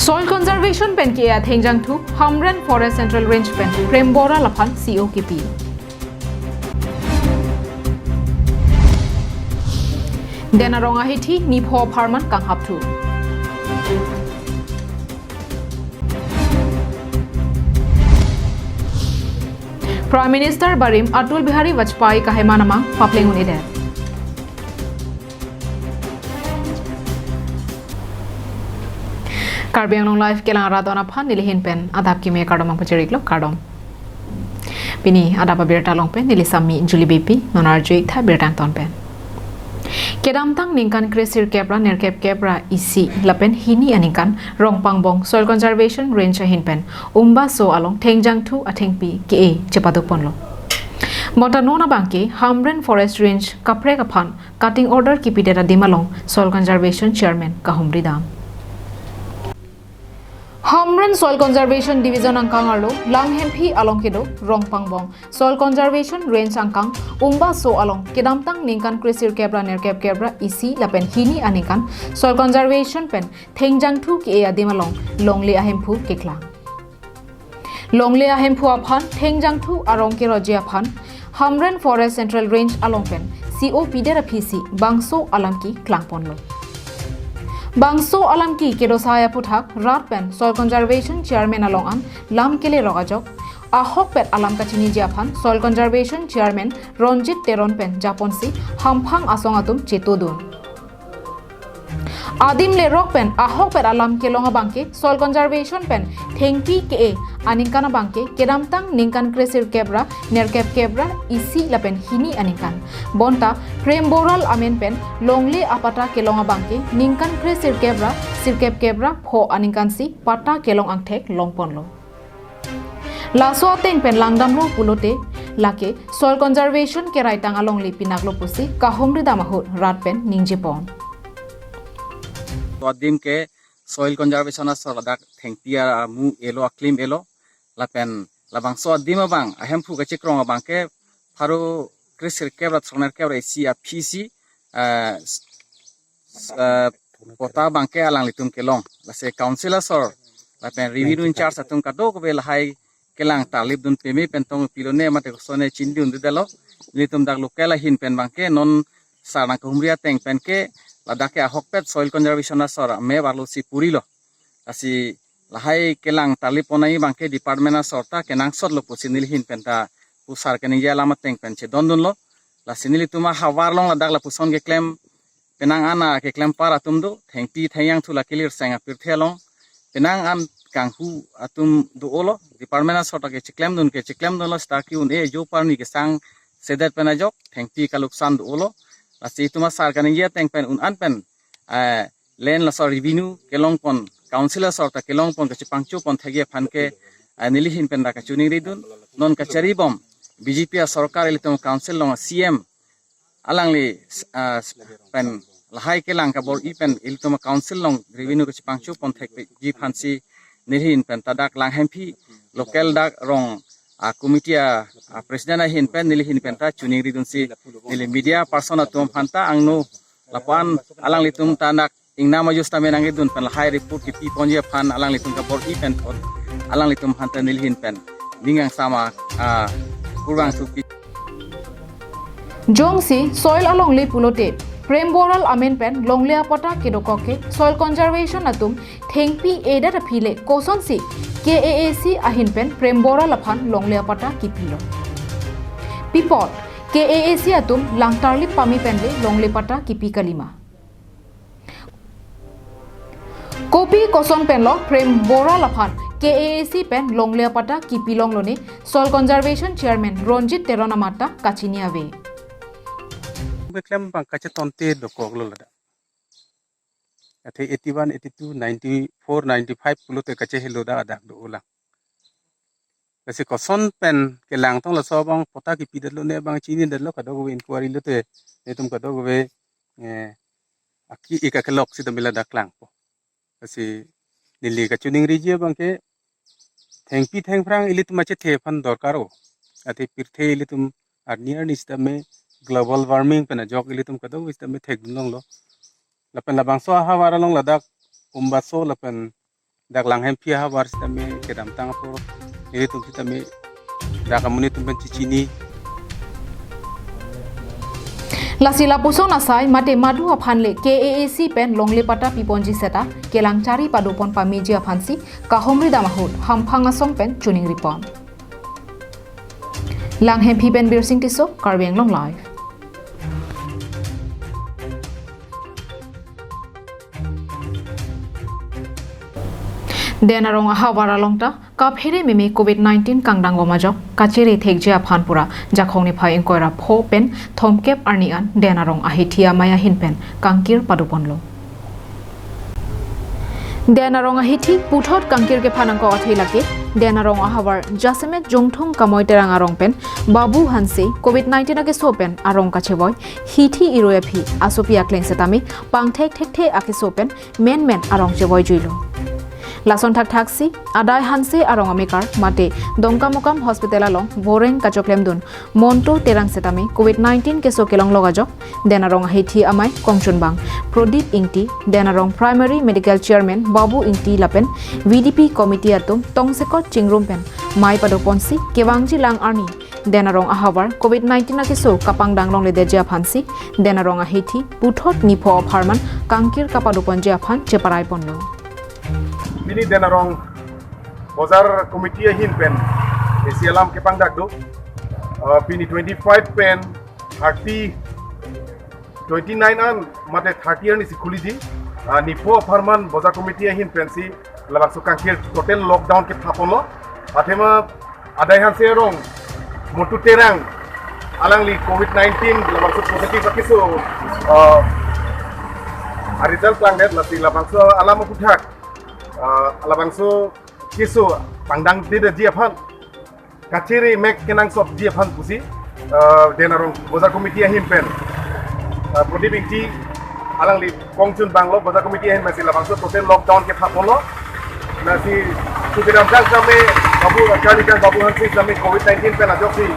Soil conservation pen ke at hengjang thu Hamren Forest Central Range pen Prembora Lapan COKP. Denaronga hiti Nipho Parman kang hap thu. Prime Minister Barim Atul Bihari Vajpayee kahemanamang paplengun ide. Karbi ang live kelang radona phan nilihin pen Adap ki me kardom ang paciriklo kardom. Pini Adap Abirta long pen nilisami Juli BP nonar juik tha Abirta ton pen. Kedam tang ningkan kresir kebra nerkep kebra isi lapen hini aningkan rongpangbong soil conservation range hin pen umba so along thengjang thu athengpi ke e chepaduk ponlo. Mota nona bangke Hamren Forest Range kapre kaphan cutting order ki pidera dimalong soil conservation chairman kahumri dam. Hamren Soil Conservation Division angkang arlo langhempi along kedo rongpangbong Soil Conservation Range angkang umba so along kedamtang ningkan kresir kebra nerkep kebra isi lapen hini anikan Soil Conservation pen thengjang thu ki e adimalong longle ahempu kekla longle ahempu aphan thengjang thu arong ke roje aphan Hamren Forest Central Range along pen COP dera PC bangso alamki klangponlo Bangso alamki kedosaya puthak rat pen soil conservation chairman along an lam kele rogajok ahok pet alam kachini japhan soil conservation chairman Ronjit Teron pen japonsi hamphang asong atum chetodun adim le rok pen ahok pet alam kelonga bangke soil conservation pen thengpi ke e aningkana bangke kedamtang ningkan kresir kebra nerkep kebra isi lapen hini aningkan bonta premboral amen pen longle apata kelonga bangke ningkan kresir kebra sirkep kebra pho aningkan si pata kelong angthek longponlo laso ateng pen langdamlo pulote lake soil conservation ke raitang along li pinaklo pusi kahomri damahut rat pen ningjepon Adim ke soil conservation asoladak thengpia mu elo aklim elo lapen labang so adim bang ahem phu ka chikrong bang ke pharu krisir kebra sonar kebra isi a pc pota bang ke alang litum kelong lase councilor sor lapen review in charge atum ka do ko bel hai kelang talib dun pemi pentong pilone mate ko sone chindi undu delo litum dak lokela hin pen bang ke non sarang kumria teng pen ke ladake ahokpet soil conservation asora me balusi purilo asi lahai kelang taliponai bangke department asorta kenang sot lo pusinil hin penta pusar kening ya lamat teng penche dondun lo la sinili tuma hawar long ladak la puson ke claim penang ana ke claim para tumdo thengpi thayang thula kilir senga pirthelong penang an kanghu atum do olo department asorta ke claim dun lo staki un e jo parni ke sang sedat penajok thengpi kaluksan do olo Asi tuma sar kaning ya teng pen un an pen len la sor revenue kelong pon councilor sor ta kelong pon ka chipangchu pon thage phan ke nilihin pen da ka chuning ridun non ka chari bom BJP sarkar elitum council long CM alangli pen lahai kelang ka bor i pen elitum council long revenue ka chipangchu pon thek ji phansi nilhin pen tadak lang hempi local dak rong committee president hin pen nilihin pen ta chuning ridun si nili media person atum phanta angnu lapan alang litum tanak ingna majus tamen angidun pen high report ki pi ponje phan alang litum ka bor i pen alang litum phanta nilihin pen ningang sama kurang suki jongsi soil along le pulote premboral amen pen longle apata kedokoke soil conservation atum thengpi eda ta phile kosonsi KAAC ahin pen prembora laphan longle apata kipilo pipot KAAC atum langtarli pami penle longle pata kipi kalima kopi koson pen lo prembora laphan KAAC pen longle apata kipi longlone soil conservation chairman Ronjit Teron amata kachini ave beklem bangkache tonte dokoglo lada ate 81 82 94 95 pulote kache hiloda adak do ulang kasi koson pen kelang tong la sobang pota ki pidelo ne bang chini delo kado go inquiry lote netum kado go be aki ikakelok si damila daklang po kasi nili ka chuning rije bang ke thengpi thengrang ilitum ache thefan dorkaro ate pirthe ilitum arnier nistame global warming pena jok ilitum kado istame thek dunong lo lapen labang so hawara long ladak umbaso lapen dak langhem pia ha war tame kedam tang po ini tum tame dak amuni tum ben cicini Lasila puson asai mate madu aphanle KAAC pen longle pata piponji seta kelang cari padopon pameji aphansi kahomri damahut hamphang asong pen tuning ripon langhem phi pen bir sing tiso Karbiang long live Denarong ahawara longta kaphere meme COVID-19 kangdango majok kachere thekjia phanpura jakhongni phai inkoira pho pen thomkep arnian denarong ahithia maya hinpen kangkir paduponlo denarong ahithi puthot kangkir ke phanangko athilake denarong ahawar jasemet jongthong kamoi terang arong pen babu hanse COVID-19 ake sopen arong kacheboy hithi iroya phi asopia kleng setami pangthek thekthe ake sopen men arong cheboy juilo Lason thak thaksi adai hanse arong amikar mate dongkamokam hospital along boreng kachoklemdun monto terang setami COVID-19 keso kelong logajok denarong hithi amai kongchunbang Prodip Ingti denarong primary medical chairman Babu Ingti lapen VDP committee atum tongsekot chingrumpen mai padoponsi kewangji lang arni denarong ahawar COVID-19 keso kapang danglong le deja phansi denarong hithi puthot nipho opharman kangkir kapadopon je aphan cheparai ponlo Ini denarong bozar committee hin pen esialam ke pangdak do pini 25 pen 30 29 an mate 30 an isi khuliji ni po farman bozar committee hin pen si labak sukang kir total lockdown ke thapono athema adai han se rong motu terang alang li COVID-19 labak su positive akisu result langdet lati labak su alam puthak alabangso kiso pangdang dida jiaphan kachiri mek kenang sop jiaphan pusi denarong bozar committee hin pen Prodip Ingti alang li kongchun banglo bozar committee hin masi labangso total lockdown ke phapolo nasi sudiram jang same babu kali kan babu hansi same COVID-19 pen ajoksi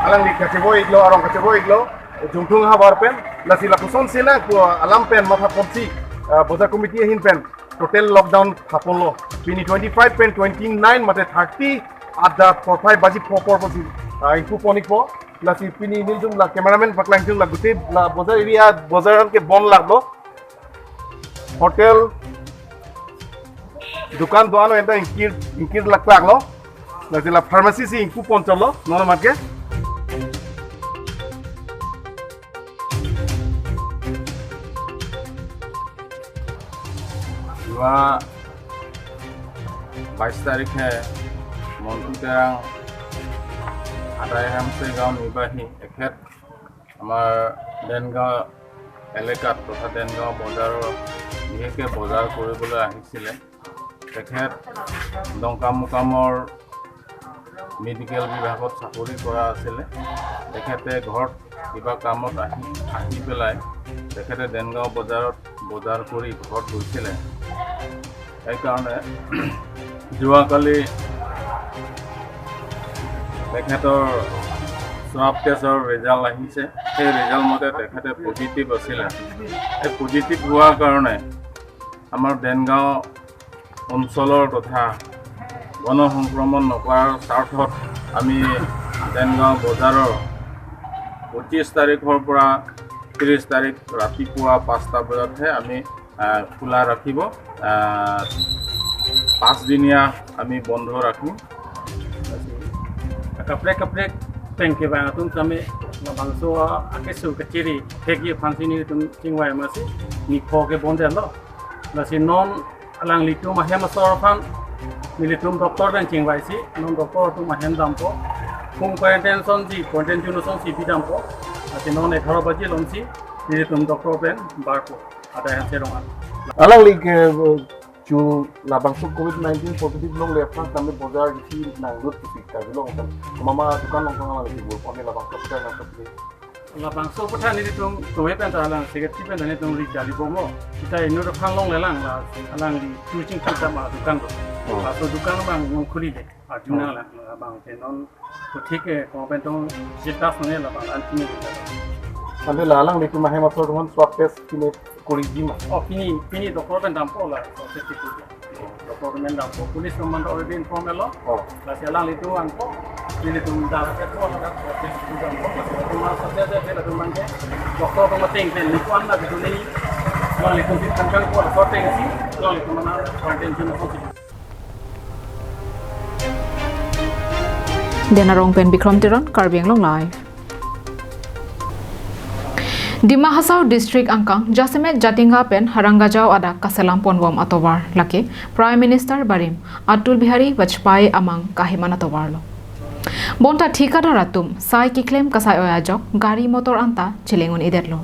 alang li kachebo iglo arong kachebo iglo jungtung ha war pen nasi lapuson sila ko alam pen matha ponsi bozar committee hin pen total lockdown hapolo pini 25 pen 29 mate 30 Adap 45 baji proper posi info ponik po lasi pini niljum la cameraman paklang jung la guti la bozar area bozar ke bon laglo hotel dukan doano enda inkir laglo lasi la pharmacy si info ponchalo nono matke वहाँ 22 तारीख है मंटू तेरांग आदाय हमसे गाँव निवासी एखेत हमार देनगाँव एलेकात तथा देनगाँव बजाৰৰ বিশেষকৈ বজাৰ কৰিবলৈ আহিছিলে তেখেত দংকামুকামৰ মেডিকেল বিভাগত চাকৰি কৰা আছিলে তেখেতে ঘৰত কিবা কামত আহি পেলাই তেখেতে দেনগাঁও বজাৰত বজাৰ কৰি ঘৰত গৈছিলে সেইকাৰণে যোৱাকালি তেখেতৰ স্বাব টেষ্টৰ ৰিজাল্ট আহিছে সেই ৰিজাল্ট মতে তেখেতে পজিটিভ আছিলে এই পজিটিভ হোৱাৰ কাৰণে আমাৰ দেনগাঁও অঞ্চলৰ তথা গণ সংক্ৰমণ নকৰাৰ স্বাৰ্থত আমি দেনগাঁও বজাৰৰ 25 তাৰিখৰ পৰা 30 তাৰিখ ৰাতিপুৱা 5টা বজাতহে আমি খোলা ৰাখিব 5 দিনীয়া আমি বন্ধ ৰাখিম kapre pengke bang tum kami bangso akesu keciri hegi fansini tum cingwai masih ni phoke bonde lo nasi non alang litu mahem sorfan militum doktor dan cingwai si non doktor tu mahem dampo kung quarantine son si quarantine son si bidampo nasi non 18 baji lom si militum doktor ben barpo ada yang serongan alang li ke ju labang su COVID-19 positive long le apna kami bozar di nanggut kita long kan mama dukan long kan lagi bu pone labang su kita nak pergi labang su putha ni tum towe pen ta alang security pen ni tum ri jali bomo kita inu ro khang long le lang la alang di chuching kita ma dukan ko so dukan bang ngong khuli de ajuna la labang te non to thik hai ko pen tum jita sone labang antini ande lalang litu mahem asor don swab test kini kuri jima pini doktor pen dampo la dokumen dapur polis nomor orang inform lo Oh. lah sialang itu angko ini tu dah itu ada proses juga tu masa saja saya tu mangke doktor tu mati ini likuan lah gitu ni kalau itu di tangkal ko sorting si kalau itu mana quarantine ni Denarong pen Bikram Tiron Karbiang Long Live. Dima Hasau District Angkang Jasimet Jatinga pen Harangajau ada Kaselam Ponbom Atovar lake Prime Minister Barim Atul Bihari Vajpayee amang kahiman Atovar lo. Bonta thikada ratum sai ki claim kasai oyajok gari motor anta chilengun idetlo.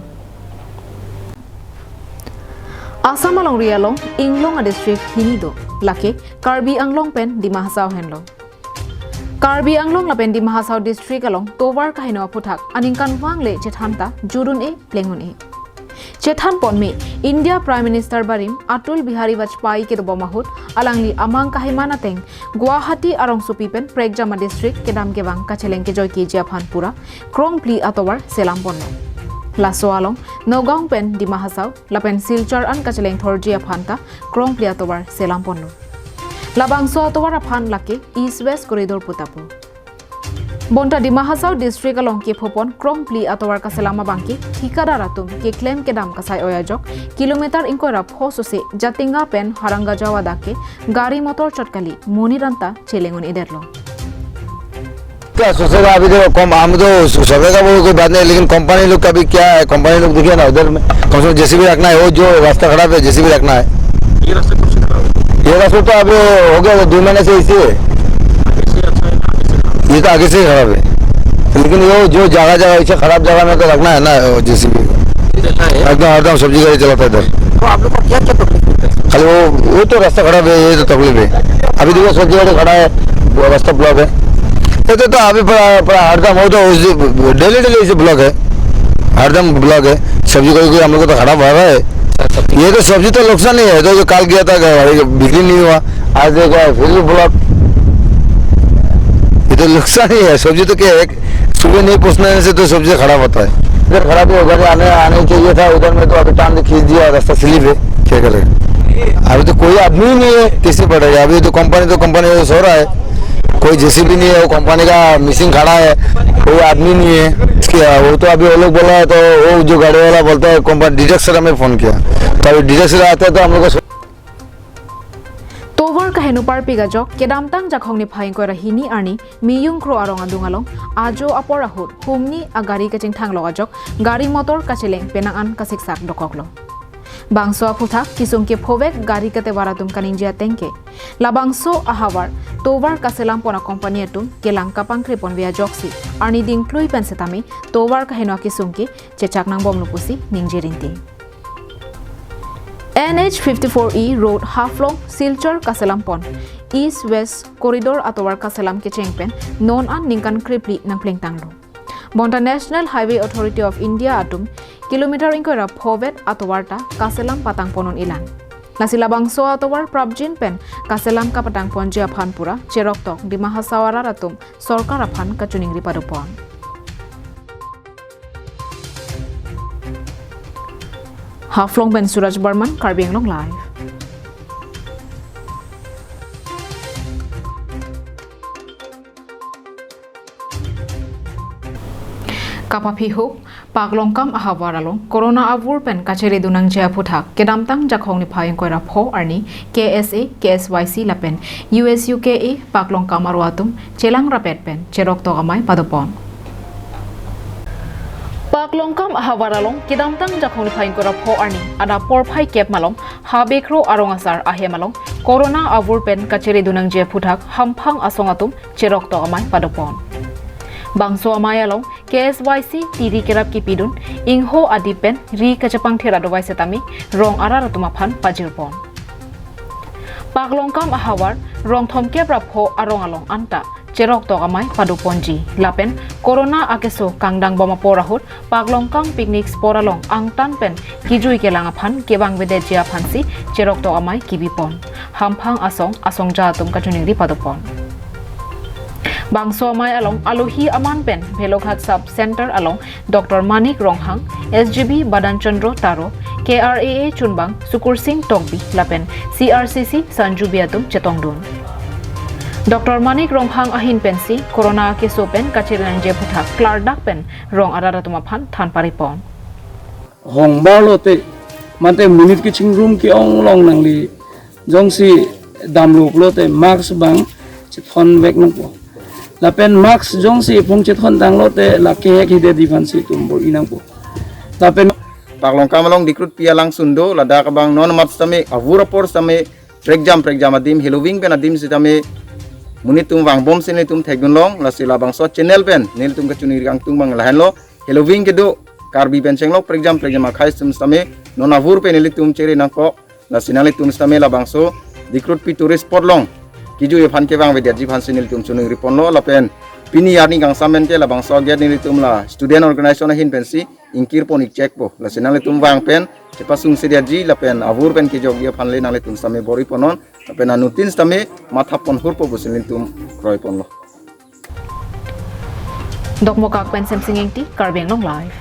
Asam along rialong Inglong District hinido lake Karbi Anglong pen Dima Hasau henlo. Karbi Anglong lapen di Mahasau District along Tovar kahino puthak aningkan wangle chethanta jurun e plengun e chethan ponmi India Prime Minister Barim Atul Bihari Vajpayee ke bomahut alangli amang kahimana teng Guwahati arong supipen Pregjama District kedam gewang kacheleng ke joy ki japhan pura krong pli atovar selam ponno laso along Nogong pen di Mahasau lapen Silchar an kacheleng thorjia phanta krong pli atovar selam ponno Labangso atowara phan lake East West Corridor putapu. Bonta di Mahasau District along ke phopon Krongpli atowar kaselama bangki thikada ratum ke claim kedam kasai oyajok kilometer inkora phosose Jatinga pen Haranga Jawada ke gari motor chotkali Moniranta chelengun iderlo. क्या सोचेगा अभी देखो कम हम तो सोचेगा वो कोई बात नहीं लेकिन कंपनी लोग का भी क्या है कंपनी लोग देखिए ना उधर में कम से कम जेसीबी रखना है वो जो रास्ता खराब है जेसीबी रखना है ये रास्ता तो अभी हो गया 2 महीने से इसी है ये तो आगे से ही खराब है लेकिन वो जो जगह जगह ऐसे खराब जगह में तो रखना है ना जेसीबी एकदम हरदम सब्जी गाड़ी चलाता है इधर तो आप लोग को क्या क्या तकलीफ होता है खाली वो तो रास्ता खराब है ये तो तकलीफ है अभी देखो सब्जी गाड़ी खड़ा है वो रास्ता ब्लॉक है ये तो अभी हरदम हो तो डेली इसे ब्लॉक है हरदम ब्लॉक है सब्जी कोई हम लोग को तो खराब हो रहा है ये तो सब्जी तो नुकसान नहीं है तो जो काल गया था बिक्री नहीं हुआ आज देखो फिर भी ब्लॉक ये तो नुकसान ही है सब्जी तो क्या है सुबह नहीं पहुँचने से तो सब्जी खराब होता है इधर खराब ही उधर आने चाहिए था उधर में तो अभी टाइम से खींच दिया रास्ता स्लिप है क्या करेगा अभी तो कोई आदमी ही नहीं है किसी पड़ेगा अभी तो कंपनी सो रहा है कोई जेसीबी नहीं है वो कंपनी का मिसिंग खड़ा है कोई आदमी नहीं है वो तो अभी वो लोग बोला है तो वो जो गाड़ी वाला बोलता है कंपनी डिटेक्टर हमें फोन किया तो अभी डिटेक्टर आते हैं तो हम लोग को Tovar kahenupar pigajok kedamtang jakhongni phaingko rahini arni miyung kro arong adungalong ajo aporahut humni agari kaching thang logajok gari motor kacheleng penangan kasiksak dokoklo bangso aputhak kisungke phowek gari kate waratum kaninjia tengke labangso ahawar Tovar kaselam pona company atum kelang kapang kripon via joksi arni dingklui pensetami Tovar kaheno kisungke chechaknang bomlupusi ningjirinti NH 54E Road Haflong Silchar Kaselam Pon East West Corridor atowar Kaselam ke chengpen non an ningkan kripli nang plengtanglo Bonta National Highway Authority of India atum kilometer inkora phovet atowarta Kaselam patang ponon ilan Nasila bangso atowar Prabjin pen Kaselam ka patang pon jia phanpura cheroktok di Mahasawara atum sorkar aphan ka chuning ripadopon Haflong Ben Suraj Barman, Karbi Anglong Live. Kapapiho, Paglongkam Ahawaralong, Corona Avur Pen Kacheri Dunang Jia Puthak, Kedamtang Jakhong ni Payong Koira Pho Arni, KSA, KSYC Lapen, USUKA, Paglongkam Arwatum, Chelang Rapet Pen, Cherok Togamay Padopon. Paglongkam ahawaralong kidamtang jakhong phaing kora pho arni ada por phai kep malong habekro arongasar ahemalong corona avur pen kacheri dunang je phuthak hamphang asongatum cherok to amai padopon bangso amayalong KSYC tiri kerap kipidun ingho adipen ri kachapang thera dowai setami rong araratuma phan pajirpon Paglongkam ahawar rong thomke prapho arongalong anta Cherok togamay paduponji lapen corona akeso kangdang boma porahut Paglongkam picnic sporalong ang tanpen kijui kelangaphan kebang bede jia phansi cherok togamay kibipon hamphang asong jatum kachuning padupon bangso amay along aluhi aman pen Bheloghat sub center along Dr. Manik Ronghang SGB Badanchandro Taro KRAA chunbang Sukur Singh Tongbi lapen CRCC Sanju Biatum Chetongdun Dr. Manik Ronghang Ahin Pensi Corona ke sopen kachiran je phutha Clardak pen rong araratuma phan than paripon hong balo te mate minute ki ching room ki ong long nang li jong si dam lu plo te max bang chithon vek nang po la pen max jong si phung chithon dang lo te la ke ki de divan si tum bor inang po la pen paklong kamalong dikrut pialang sundo lada kabang non mat same avura por same pregjam adim heloving pen adim sitame munitum wang bom sene tum thegun long la sila bang so channel pen nil tum ka chuni gang tung bang lahan lo heloving ke do karbi pen chenglo pregjam akhai tum same non avur pen nil tum chere nang ko la sinali tum same la bang so dikrut pi tourist spot long kiju ye phan ke bang vedia ji phan sinil tum chuni ripon lo la pen pini yarni gang samen ke la bang so get nil tum la student organization hin pensi ingkir pon check po la sinali tum wang pen cepasung sedia ji la pen avur pen ke jog ye phan le nang le tum same bori ponon la pen anutin same matha pon hur po busilin tum kroi pon lo Dokmokak pen sem singing ti Karbeng long live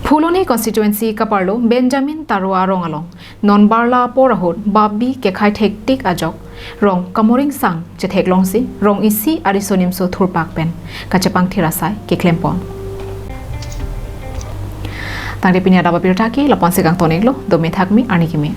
Phuloni constituency kaparlo Benjamin Tarua rongalong non barla porahot babbi ke khai thek tik ajok rong kamoring sang che thek long si rong isi arisonim so thurpak pen kachapang thirasai ke klempon tangde pinya daba pirta ki lapon segang toneglo domi thakmi ani kimi